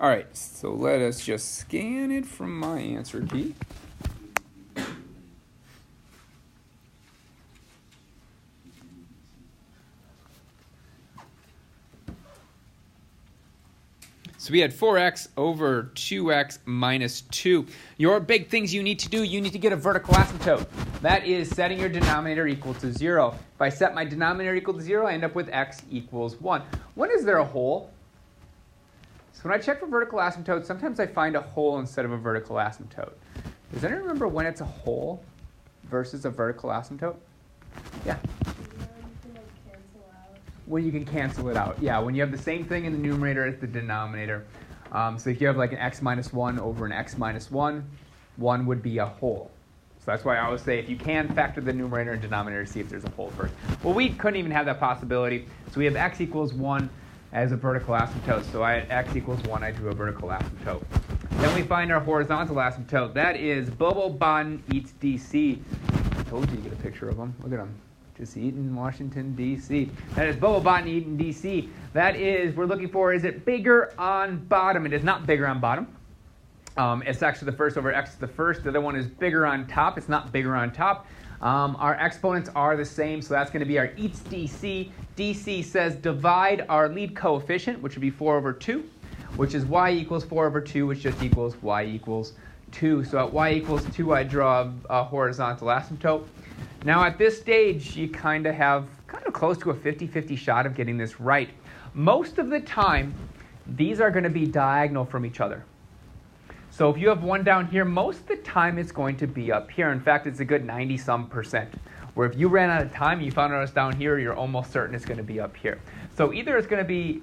All right, so let us just scan it from my answer key. So we had 4x over 2x minus 2. Your big things you need to do, you need to get a vertical asymptote. That is setting your denominator equal to 0. If I set my denominator equal to 0, I end up with x equals 1. When is there a hole? So when I check for vertical asymptotes, sometimes I find a hole instead of a vertical asymptote. Does anyone remember when it's a hole versus a vertical asymptote? Yeah. When you can cancel it out. Yeah, when you have the same thing in the numerator as the denominator. So if you have like an x minus 1 over an x minus 1, 1 would be a hole. So that's why I always say if you can factor the numerator and denominator, see if there's a hole first. Well, we couldn't even have that possibility. So we have x equals 1 as a vertical asymptote. So I had x equals 1, I drew a vertical asymptote. Then we find our horizontal asymptote. That is Bobo Bon eats DC. I told you to get a picture of him. Look at him. Just eating Washington, D.C. That is Bobo Bon eating D.C. That is, we're looking for, is it bigger on bottom? It is not bigger on bottom. It's actually the first over x to the first. The other one is bigger on top. It's not bigger on top. Our exponents are the same, so that's going to be our eats DC. DC says divide our lead coefficient, which would be 4 over 2, which is y equals 4 over 2, which just equals y equals 2. So at y equals 2, I draw a horizontal asymptote. Now at this stage, you kind of close to a 50-50 shot of getting this right. Most of the time, these are going to be diagonal from each other. So if you have one down here, most of the time it's going to be up here. In fact, it's a good 90-some%. Where if you ran out of time and you found out it's down here, you're almost certain it's going to be up here. So either it's going to be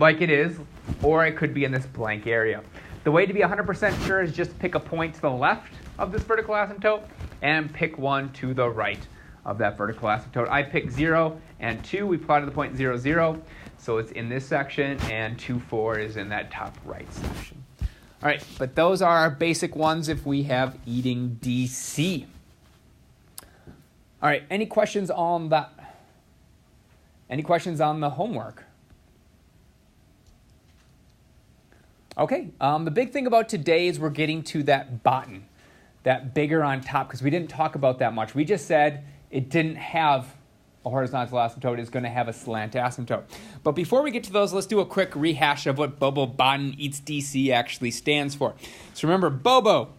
like it is, or it could be in this blank area. The way to be 100% sure is just pick a point to the left of this vertical asymptote and pick one to the right of that vertical asymptote. I picked 0 and 2. We plotted the point 0, 0. So it's in this section, and 2, 4 is in that top right section. All right, but those are our basic ones if we have eating DC. All right, any questions on that? Any questions on the homework? Okay, the big thing about today is we're getting to that bottom, that bigger on top, because we didn't talk about that much. We just said it didn't have a horizontal asymptote, it's going to have a slant asymptote. But before we get to those, let's do a quick rehash of what Bobo Bon eats DC actually stands for. So remember, Bobo.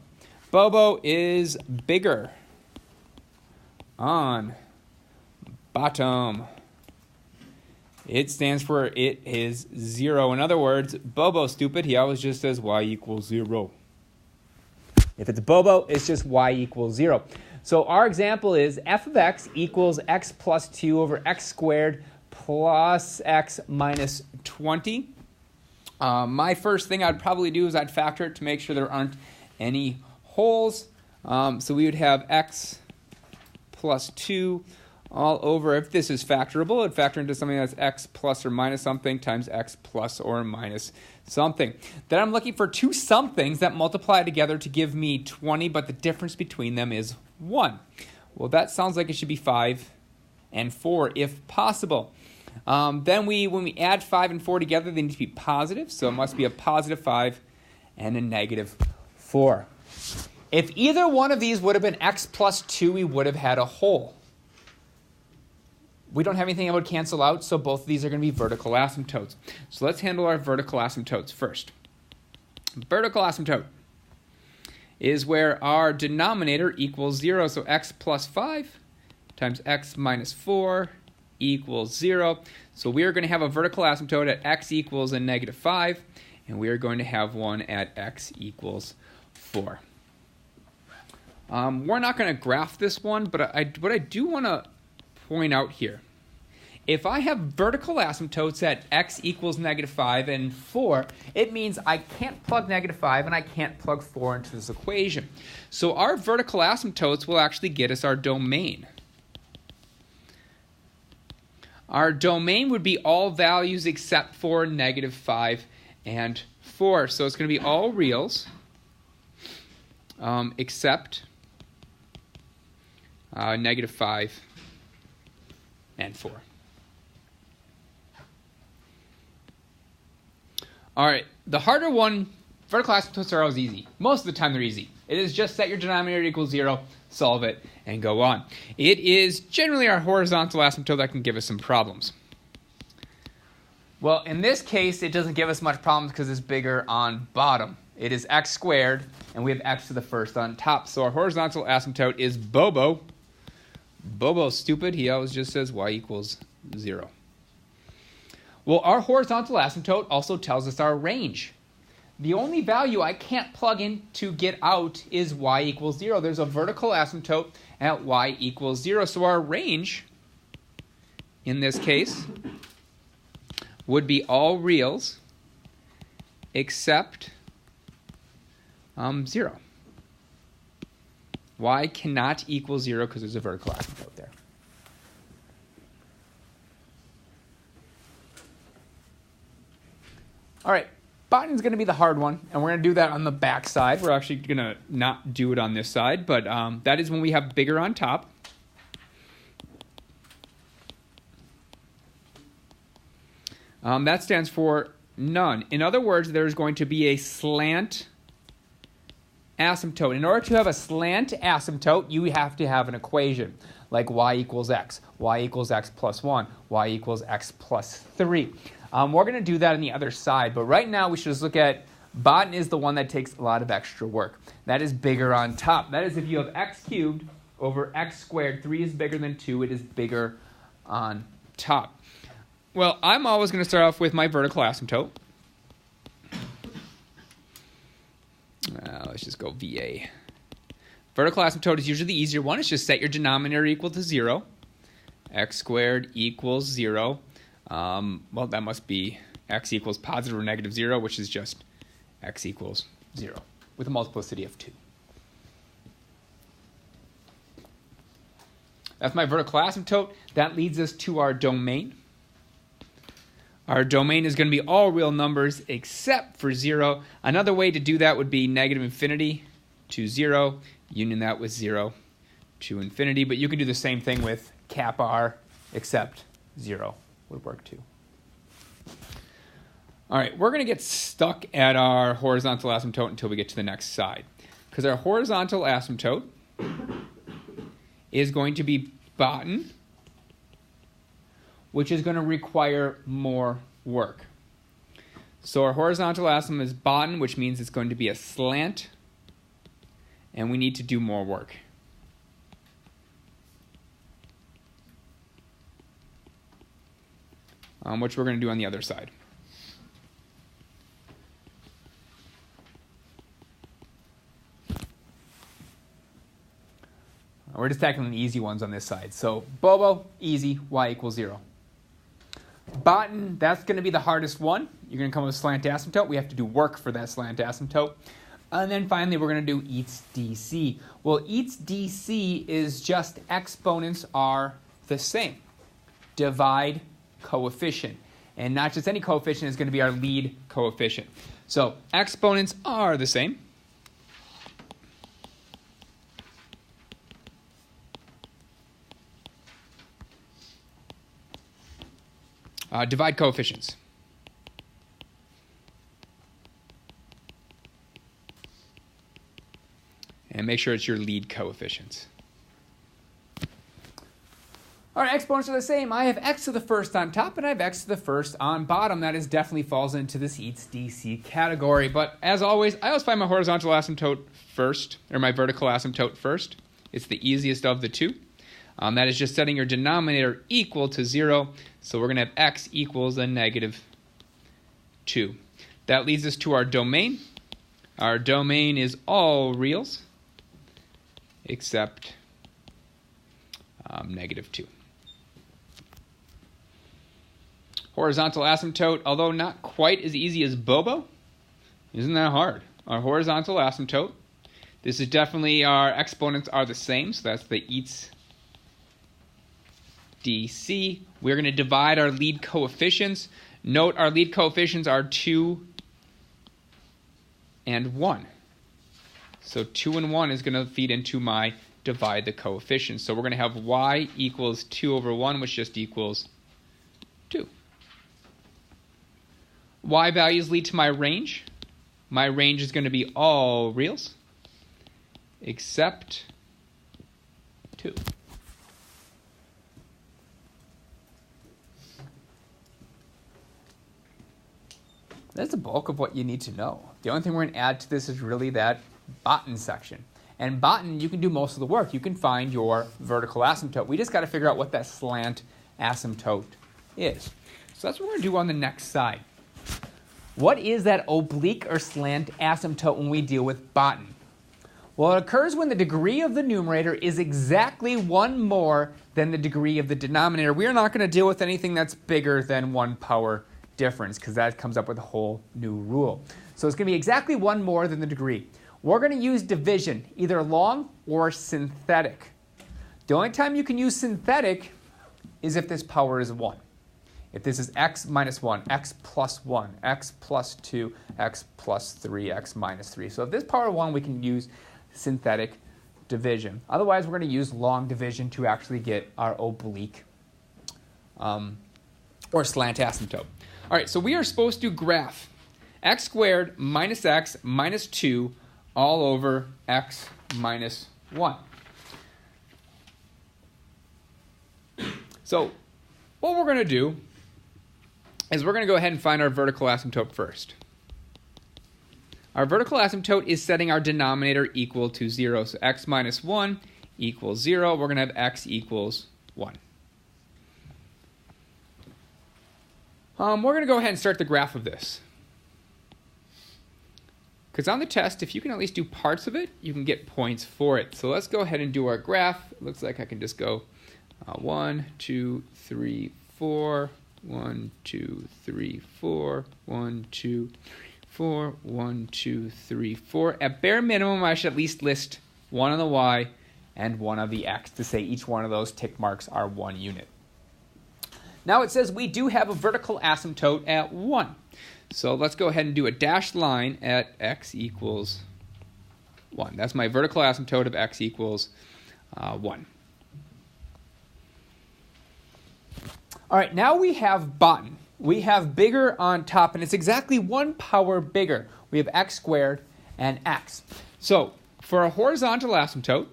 Bobo is bigger on bottom. It stands for it is 0. In other words, Bobo stupid, he always just says y equals 0. If it's Bobo, it's just y equals 0. So our example is f of x equals x plus 2 over x squared plus x minus 20. My first thing I'd probably do is I'd factor it to make sure there aren't any holes. So we would have x plus 2 all over, if this is factorable, it'd factor into something that's x plus or minus something times x plus or minus something. Then I'm looking for two somethings that multiply together to give me 20, but the difference between them is 1. Well, that sounds like it should be 5 and 4 if possible. Then when we add 5 and 4 together, they need to be positive, so it must be a positive 5 and a negative 4. If either one of these would have been x plus 2, we would have had a hole. We don't have anything that would cancel out, so both of these are going to be vertical asymptotes. So let's handle our vertical asymptotes first. Vertical asymptote is where our denominator equals 0. So x plus 5 times x minus 4 equals 0. So we are going to have a vertical asymptote at x equals a negative 5, and we are going to have one at x equals 4. We're not going to graph this one, but what I do want to point out here. If I have vertical asymptotes at x equals negative 5 and 4, it means I can't plug negative 5 and I can't plug 4 into this equation. So our vertical asymptotes will actually get us our domain. Our domain would be all values except for negative 5 and 4. So it's going to be all reals except negative 5 and 4. All right, the harder one, vertical asymptotes are always easy. Most of the time they're easy. It is just set your denominator equals 0, solve it, and go on. It is generally our horizontal asymptote that can give us some problems. Well, in this case, it doesn't give us much problems because it's bigger on bottom. It is x squared, and we have x to the first on top. So our horizontal asymptote is Bobo. Bobo's stupid. He always just says y equals 0. Well, our horizontal asymptote also tells us our range. The only value I can't plug in to get out is y equals 0. There's a vertical asymptote at y equals 0. So our range, in this case, would be all reals except 0. Y cannot equal 0 because there's a vertical asymptote there. All right, bottom's going to be the hard one, and we're going to do that on the back side. We're actually going to not do it on this side, but that is when we have bigger on top. That stands for none. In other words, there's going to be a slant asymptote. In order to have a slant asymptote, you have to have an equation like y equals x plus 1, y equals x plus 3. We're going to do that on the other side, but right now we should just look at bottom is the one that takes a lot of extra work. That is bigger on top. That is if you have x cubed over x squared, 3 is bigger than 2, it is bigger on top. Well, I'm always going to start off with my vertical asymptote. Let's just go VA. Vertical asymptote is usually the easier one. It's just set your denominator equal to 0. X squared equals 0. Well, that must be x equals positive or negative 0, which is just x equals 0 with a multiplicity of 2. That's my vertical asymptote. That leads us to our domain. Our domain is going to be all real numbers except for 0. Another way to do that would be negative infinity to 0, union that with 0 to infinity. But you can do the same thing with cap R, except 0 would work too. All right, we're going to get stuck at our horizontal asymptote until we get to the next side. Because our horizontal asymptote is going to be bottom, which is going to require more work. So our horizontal asymptote is bottom, which means it's going to be a slant, and we need to do more work. Which we're going to do on the other side. We're just tackling the easy ones on this side. So Bobo, easy, y equals 0. Bottom, that's going to be the hardest one. You're going to come with a slant asymptote. We have to do work for that slant asymptote. And then finally, we're going to do eats DC. Well, eats DC is just exponents are the same. Divide coefficient. And not just any coefficient, is going to be our lead coefficient. So exponents are the same. Divide coefficients. And make sure it's your lead coefficients. All right, exponents are the same. I have x to the first on top, and I have x to the first on bottom. That is definitely falls into this eats DC category. But as always, I always find my horizontal asymptote first, or my vertical asymptote first. It's the easiest of the two. That is just setting your denominator equal to 0. So we're going to have x equals a negative 2. That leads us to our domain. Our domain is all reals except negative 2. Horizontal asymptote, although not quite as easy as Bobo, isn't that hard? Our horizontal asymptote, this is definitely our exponents are the same, so that's the eats DC. We're going to divide our lead coefficients. Note our lead coefficients are 2 and 1. So 2 and 1 is going to feed into my divide the coefficients. So we're going to have y equals 2 over 1, which just equals 2. y values lead to my range. My range is going to be all reals except 2. That's the bulk of what you need to know. The only thing we're going to add to this is really that bottom section. And bottom, you can do most of the work. You can find your vertical asymptote. We just got to figure out what that slant asymptote is. So that's what we're going to do on the next side. What is that oblique or slant asymptote when we deal with bottom? Well, it occurs when the degree of the numerator is exactly 1 more than the degree of the denominator. We are not going to deal with anything that's bigger than 1 power difference because that comes up with a whole new rule. So it's going to be exactly 1 more than the degree. We're going to use division, either long or synthetic. The only time you can use synthetic is if this power is 1. If this is x minus 1, x plus 1, x plus 2, x plus 3, x minus 3. So if this power 1, we can use synthetic division. Otherwise, we're going to use long division to actually get our oblique or slant asymptote. All right, so we are supposed to graph x squared minus x minus 2 all over x minus 1. So what we're going to do is we're going to go ahead and find our vertical asymptote first. Our vertical asymptote is setting our denominator equal to 0. So x minus 1 equals 0. We're going to have x equals 1. We're going to go ahead and start the graph of this. Because on the test, if you can at least do parts of it, you can get points for it. So let's go ahead and do our graph. It looks like I can just go 1, 2, 3, 4, 1, 2, 3, 4, 1, 2, 3, 4, 1, 2, 3, 4. At bare minimum, I should at least list 1 on the y and 1 on the x to say each one of those tick marks are 1 unit. Now it says we do have a vertical asymptote at 1. So let's go ahead and do a dashed line at x equals 1. That's my vertical asymptote of x equals 1. All right, now we have bottom. We have bigger on top, and it's exactly 1 power bigger. We have x squared and x. So for a horizontal asymptote,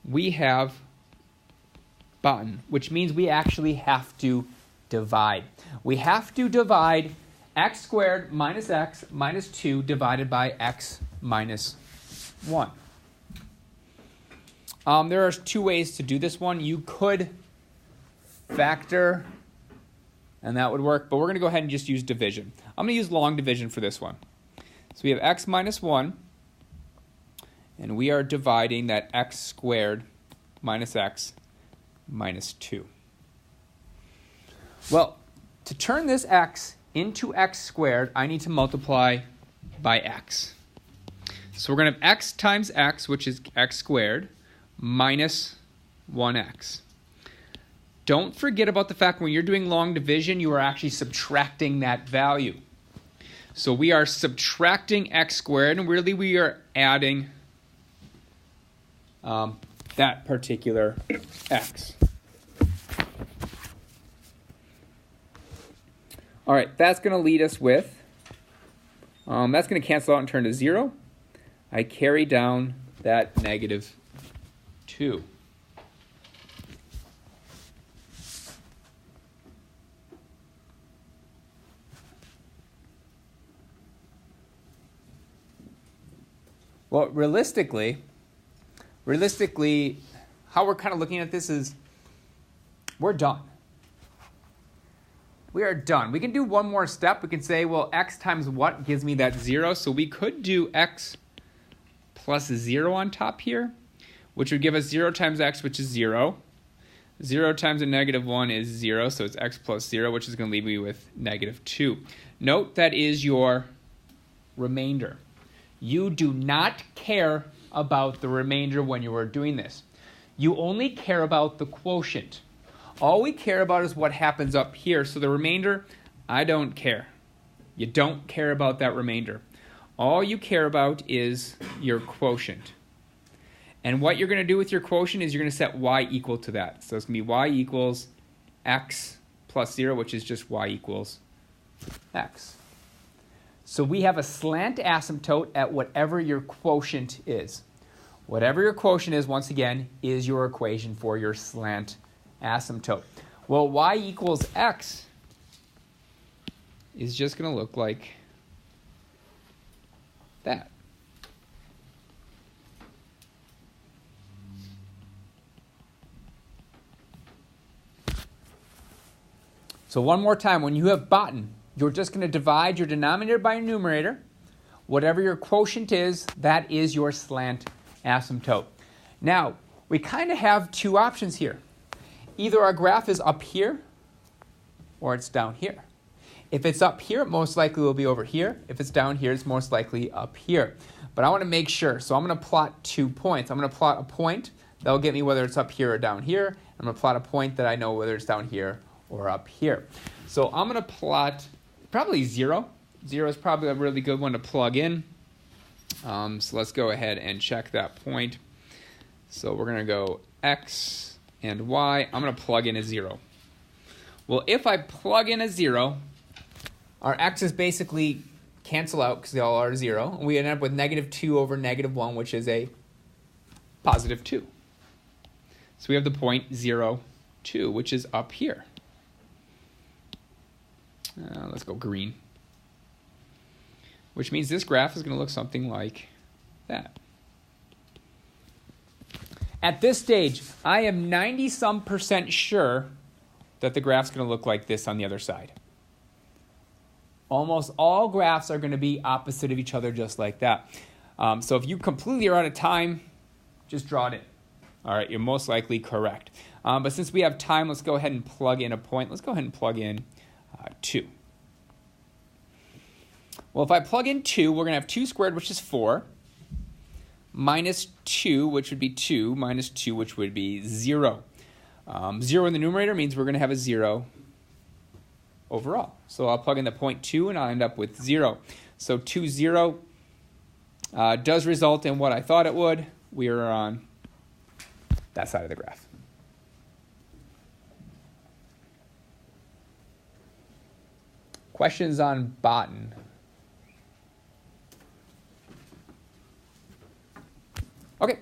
we have bottom, which means we actually have to divide. We have to divide x squared minus x minus 2 divided by x minus 1. There are 2 ways to do this one. You could factor, and that would work, but we're going to go ahead and just use division. I'm going to use long division for this one. So we have x minus 1, and we are dividing that x squared minus x minus 2. Well, to turn this x into x squared, I need to multiply by x. So we're going to have x times x, which is x squared, minus 1x. Don't forget about the fact when you're doing long division, you are actually subtracting that value. So we are subtracting x squared, and really we are adding that particular x. All right, that's going to lead us with, that's going to cancel out and turn to 0. I carry down that negative 2. Well, realistically, how we're kind of looking at this is we're done. We are done. We can do one more step. We can say, well, x times what gives me that 0? So we could do x plus 0 on top here, which would give us 0 times x, which is 0. 0 times a negative 1 is 0, so it's x plus 0, which is going to leave me with negative 2. Note that is your remainder. You do not care about the remainder when you are doing this. You only care about the quotient. All we care about is what happens up here. So the remainder, I don't care. You don't care about that remainder. All you care about is your quotient. And what you're going to do with your quotient is you're going to set y equal to that. So it's going to be y equals x plus 0, which is just y equals x. So we have a slant asymptote at whatever your quotient is. Whatever your quotient is, once again, is your equation for your slant asymptote. Well, y equals x is just going to look like that. So one more time, when you have Botten, you're just going to divide your denominator by your numerator. Whatever your quotient is, that is your slant asymptote. Now, we kind of have two options here. Either our graph is up here or it's down here. If it's up here, it most likely will be over here. If it's down here, it's most likely up here. But I want to make sure, so I'm going to plot 2 points. I'm going to plot a point that will get me whether it's up here or down here. I'm going to plot a point that I know whether it's down here or up here. So I'm going to plot probably 0. 0 is probably a really good one to plug in. So let's go ahead and check that point. So we're going to go x and y. I'm going to plug in a 0. Well, if I plug in a 0, our x's basically cancel out because they all are 0. And we end up with negative 2 over negative 1, which is a positive 2. So we have the point 0, 2, which is up here. Let's go green. Which means this graph is going to look something like that. At this stage, I am 90-some% sure that the graph's going to look like this on the other side. Almost all graphs are going to be opposite of each other just like that. So if you completely are out of time, just draw it in. All right, you're most likely correct. But since we have time, let's go ahead and plug in a point. Let's go ahead and plug in 2. Well, if I plug in 2, we're going to have 2 squared, which is 4, minus 2, which would be 2, minus 2, which would be 0. 0 in the numerator means we're going to have a 0 overall. So I'll plug in the point 2, and I'll end up with 0. So 2, 0 does result in what I thought it would. We are on that side of the graph. Questions on Botten? Okay.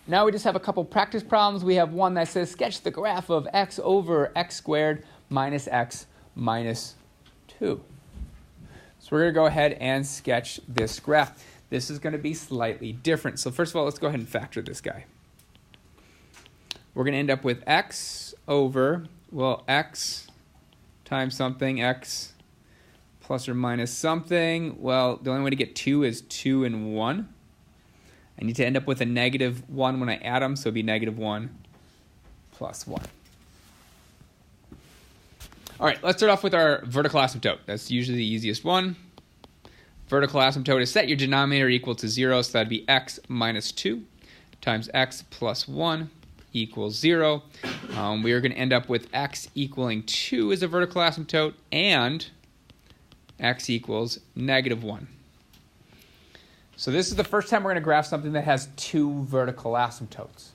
Now we just have a couple practice problems. We have one that says sketch the graph of x over x squared minus x minus 2. So we're going to go ahead and sketch this graph. This is going to be slightly different. So first of all, let's go ahead and factor this guy. We're going to end up with x over, well, x times something, x plus or minus something. Well, the only way to get 2 is 2 and 1. I need to end up with a negative 1 when I add them, so it'd be negative 1 plus 1. All right, let's start off with our vertical asymptote. That's usually the easiest one. Vertical asymptote is set your denominator equal to 0, so that'd be x minus 2 times x plus 1 equals 0. We are going to end up with x equaling 2 as a vertical asymptote, and x equals negative 1. So this is the first time we're going to graph something that has 2 vertical asymptotes.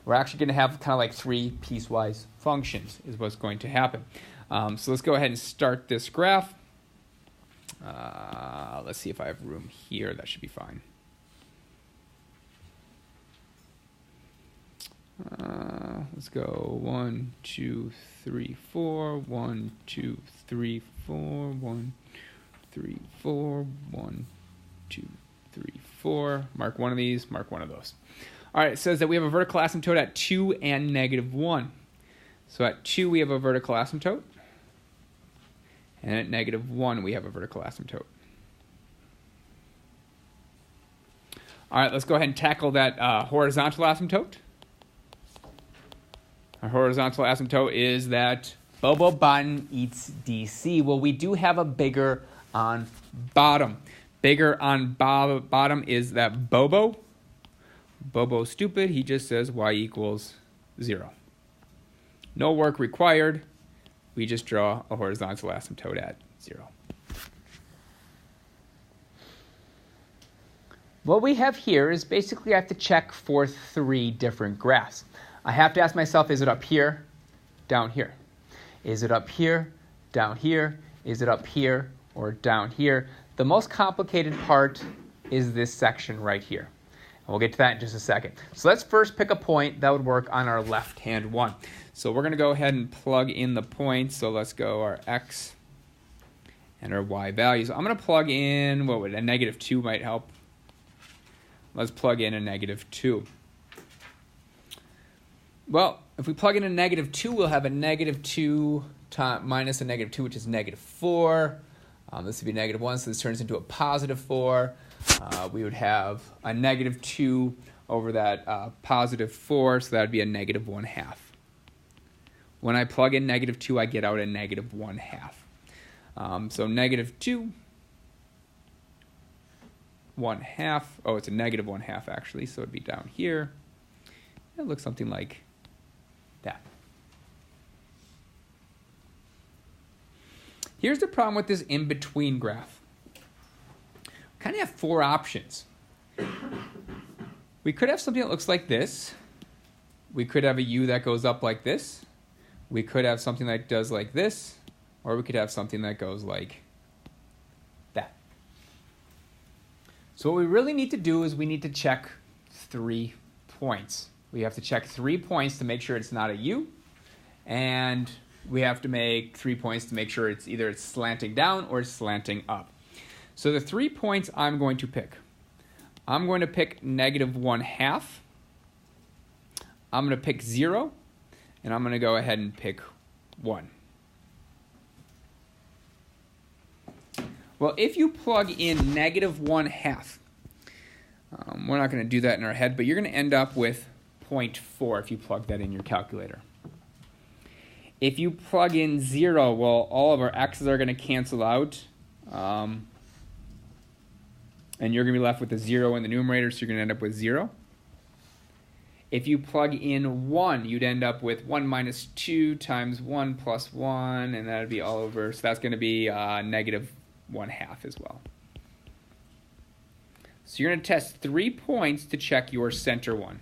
We're actually going to have kind of like 3 piecewise functions is what's going to happen. So let's go ahead and start this graph. Let's see if I have room here. That should be fine. Let's go 1, 2, 3, 4. 1, 2, 3, 4. 1, 3, 4. 1, 2, 3, 4. Mark one of these, mark one of those. All right, it says that we have a vertical asymptote at 2 and negative 1. So at 2, we have a vertical asymptote. And at negative 1, we have a vertical asymptote. All right, let's go ahead and tackle that horizontal asymptote. Our horizontal asymptote is that Bobo Botten eats DC. Well, we do have a bigger on bottom. Bigger on bottom is that Bobo. Bobo's stupid. He just says y equals 0. No work required. We just draw a horizontal asymptote at 0. What we have here is basically I have to check for 3 different graphs. I have to ask myself, is it up here down here? Is it up here, down here? Is it up here or down here? The most complicated part is this section right here. And we'll get to that in just a second. So let's first pick a point that would work on our left-hand one. So we're going to go ahead and plug in the points. So let's go our x and our y values. I'm going to plug in, what would a -2 might help. Let's plug in a -2. Well, if we plug in a -2, we'll have a -2 minus a -2, which is -4. This would be -1, so this turns into a +4. We would have a -2 over that +4, so that would be a -1/2. When I plug in -2, I get out a -1/2. So -2, 1/2. Oh, it's a -1/2 actually, so it'd be down here. It looks something like that. Here's the problem with this in-between graph. We kind of have 4 options. We could have something that looks like this. We could have a U that goes up like this. We could have something that does like this. Or we could have something that goes like that. So what we really need to do is we need to check 3 points. We have to check 3 points to make sure it's not a U. And we have to make 3 points to make sure it's either it's slanting down or it's slanting up. So the 3 points I'm going to pick. I'm going to pick -1/2. I'm going to pick 0. And I'm going to go ahead and pick 1. Well, if you plug in -1/2, we're not going to do that in our head, but you're going to end up with 0.4 if you plug that in your calculator. If you plug in 0, well, all of our x's are going to cancel out, and you're going to be left with a 0 in the numerator, so you're going to end up with 0. If you plug in 1, you'd end up with 1 minus 2 times 1 plus 1, and that would be all over. So that's going to be -1/2 as well. So you're going to test 3 points to check your center one.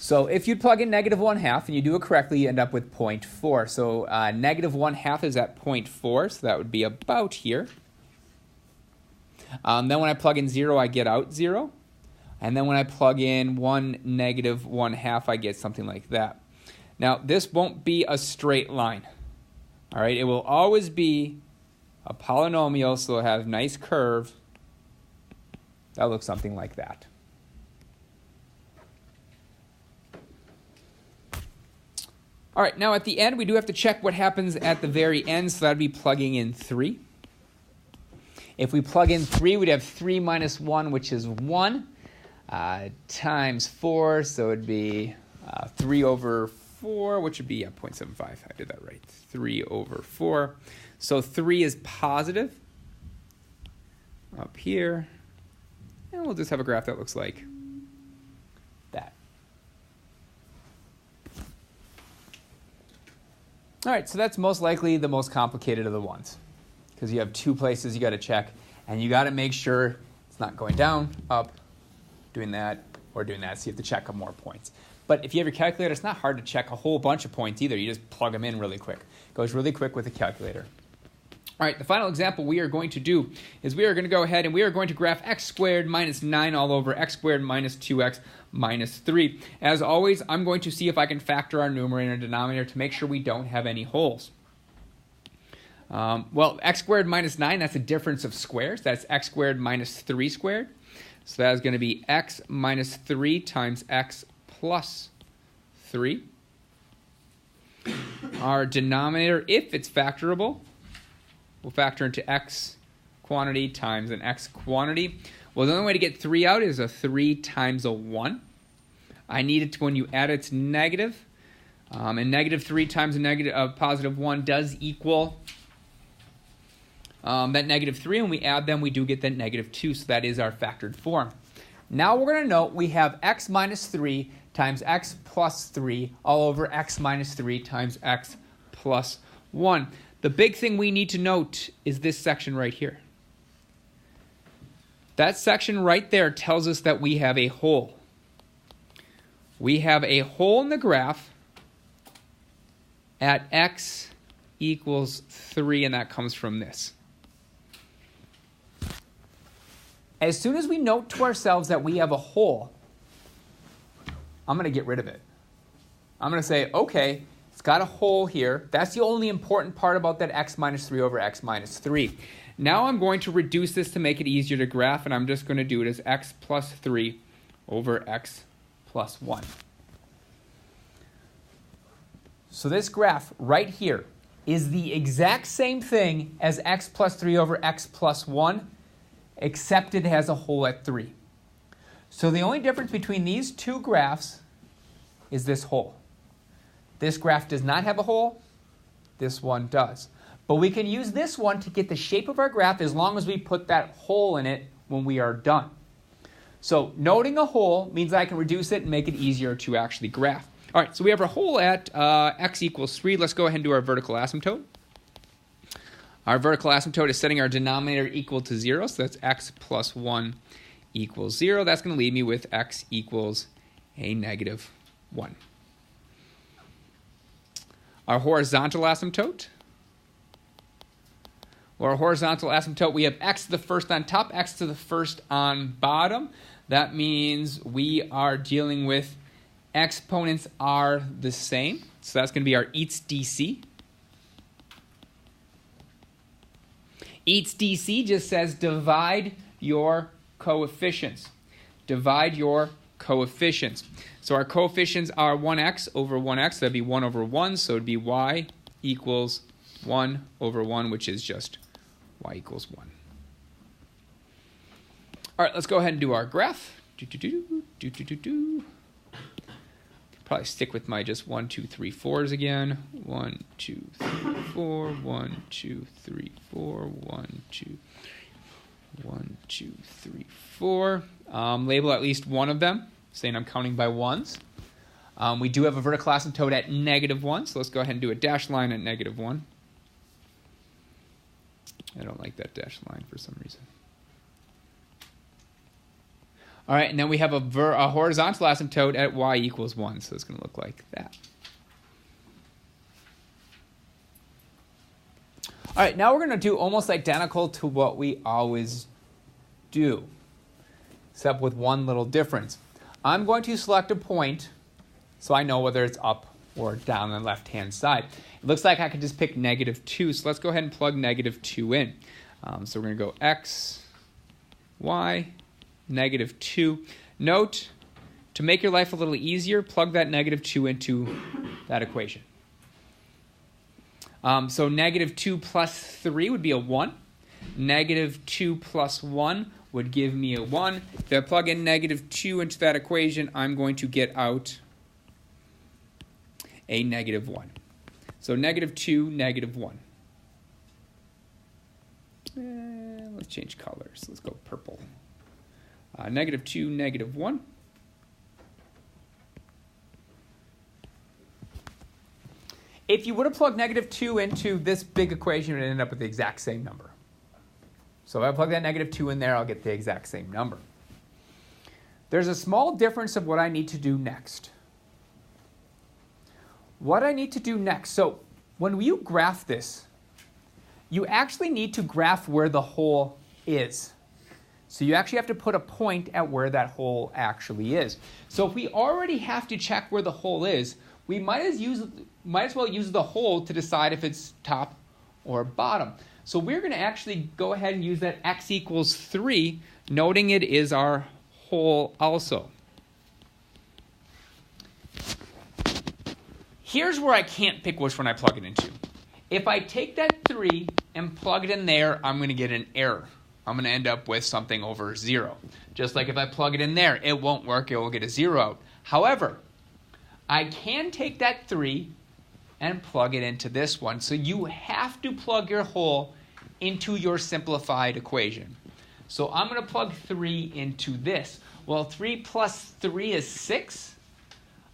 So if you plug in -1/2 and you do it correctly, you end up with 0.4. So -1/2 is at 0.4, so that would be about here. Then when I plug in 0, I get out 0. And then when I plug in 1 -1/2, I get something like that. Now, this won't be a straight line. All right, it will always be a polynomial, so it'll have a nice curve. That looks something like that. All right, now at the end, we do have to check what happens at the very end, so that would be plugging in 3. If we plug in 3, we'd have 3 minus 1, which is 1, times 4, so it would be 3 over 4, which would be 0.75. I did that right. 3 over 4. So 3 is positive up here. And we'll just have a graph that looks like that. All right, so that's most likely the most complicated of the ones, because you have 2 places you got to check, and you got to make sure it's not going down, up, doing that, or doing that. So you have to check more points. But if you have your calculator, it's not hard to check a whole bunch of points either. You just plug them in really quick. It goes really quick with a calculator. All right, the final example we are going to do is we are going to go ahead and we are going to graph x squared minus 9 all over x squared minus 2x minus 3. As always, I'm going to see if I can factor our numerator and denominator to make sure we don't have any holes. Well, x squared minus 9, that's a difference of squares. That's x squared minus 3 squared. So that is going to be x minus 3 times x plus 3. Our denominator, if it's factorable, we'll factor into x quantity times an x quantity. Well, the only way to get 3 out is a 3 times a 1. I need it to, when you add it, it's negative. And negative 3 times a positive 1 does equal that negative 3. And we add them, we do get that negative 2. So that is our factored form. Now we're going to note we have x minus 3 times x plus 3 all over x minus 3 times x plus 1. The big thing we need to note is this section right here. That section right there tells us that we have a hole. We have a hole in the graph at x equals 3, and that comes from this. As soon as we note to ourselves that we have a hole, I'm going to get rid of it. I'm going to say, okay, it's got a hole here. That's the only important part about that x minus 3 over x minus 3. Now I'm going to reduce this to make it easier to graph, and I'm just going to do it as x plus 3 over x plus 1. So this graph right here is the exact same thing as x plus 3 over x plus 1, except it has a hole at 3. So the only difference between these two graphs is this hole. This graph does not have a hole. This one does. But we can use this one to get the shape of our graph as long as we put that hole in it when we are done. So noting a hole means I can reduce it and make it easier to actually graph. All right, so we have our hole at x equals 3. Let's go ahead and do our vertical asymptote. Our vertical asymptote is setting our denominator equal to 0, so that's x plus 1 equals 0. That's going to leave me with x equals a negative 1. Our horizontal asymptote. Well, our horizontal asymptote, we have x to the first on top, x to the first on bottom. That means we are dealing with exponents are the same. So that's going to be our eats dc. Eats dc just says divide your coefficients. Divide your coefficients. So our coefficients are 1x over 1x. That'd be 1 over 1. So it'd be y equals 1 over 1, which is just y equals 1. All right, let's go ahead and do our graph. Probably stick with my just 1, 2, 3, 4s again. 1, 2, 3, 4. 1, 2, 3, 4. 1, 2, 1, 2, 3, 4. Label at least one of them, saying I'm counting by ones. We do have a vertical asymptote at negative 1, so let's go ahead and do a dashed line at negative 1. I don't like that dashed line for some reason. All right, and then we have a horizontal asymptote at y equals 1, so it's going to look like that. All right, now we're going to do almost identical to what we always do, except with one little difference. I'm going to select a point so I know whether it's up or down on the left-hand side. It looks like I can just pick negative 2, so let's go ahead and plug negative 2 in. So we're going to go x, y, negative 2. Note, to make your life a little easier, plug that negative 2 into that equation. So negative 2 plus 3 would be a 1. Negative 2 plus 1 would give me a 1. If I plug in negative 2 into that equation, I'm going to get out a negative 1. So negative 2, negative 1. Let's change colors. Let's go purple. Negative 2, negative 1. If you would have plugged negative 2 into this big equation, it would end up with the exact same number. So if I plug that negative 2 in there, I'll get the exact same number. There's a small difference of what I need to do next. What I need to do next, so when you graph this, you actually need to graph where the hole is. So you actually have to put a point at where that hole actually is. So if we already have to check where the hole is, we might as well use the hole to decide if it's top or bottom. So we're going to actually go ahead and use that x equals 3, noting it is our hole also. Here's where I can't pick which one I plug it into. If I take that 3 and plug it in there, I'm going to get an error. I'm going to end up with something over 0. Just like if I plug it in there, it won't work. It will get a 0 out. However, I can take that 3 and plug it into this one. So you have to plug your hole into your simplified equation. So I'm going to plug 3 into this. Well, 3 plus 3 is 6.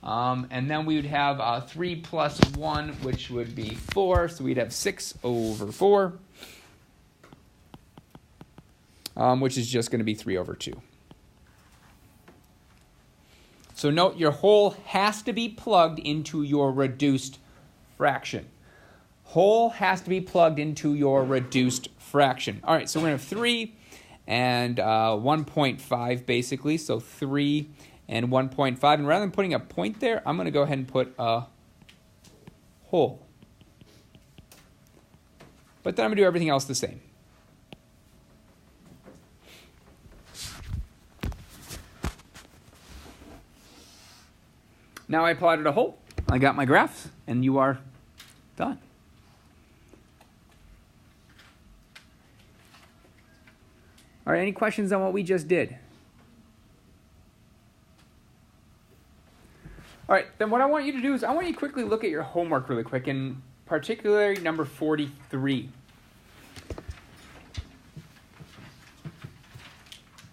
And then we would have 3 plus 1, which would be 4. So we'd have 6 over 4. which is just going to be 3 over 2. So note your whole has to be plugged into your reduced fraction. Whole has to be plugged into your reduced fraction. All right, so we're going to have 3 and 1.5 basically. So 3 and 1.5. And rather than putting a point there, I'm going to go ahead and put a whole. But then I'm going to do everything else the same. Now I plotted a whole. I got my graphs, and you are done. All right, any questions on what we just did? All right, then what I want you to do is I want you to quickly look at your homework really quick, and particularly number 43.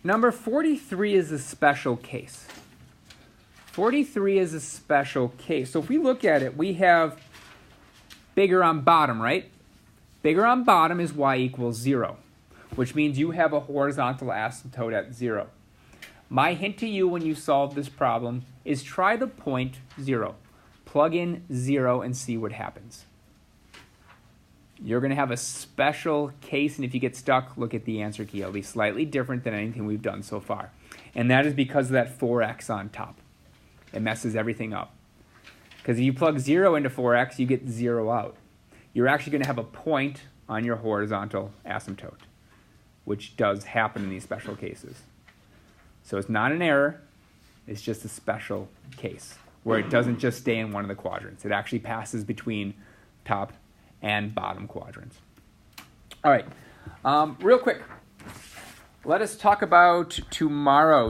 Number 43 is a special case. 43 is a special case. So if we look at it, we have bigger on bottom, right? Bigger on bottom is y equals 0, which means you have a horizontal asymptote at 0. My hint to you when you solve this problem is try the point 0. Plug in 0 and see what happens. You're going to have a special case, and if you get stuck, look at the answer key. It'll be slightly different than anything we've done so far. And that is because of that 4x on top. It messes everything up. Because if you plug 0 into 4x, you get 0 out. You're actually going to have a point on your horizontal asymptote, which does happen in these special cases. So it's not an error. It's just a special case where it doesn't just stay in one of the quadrants. It actually passes between top and bottom quadrants. All right, real quick, let us talk about tomorrow.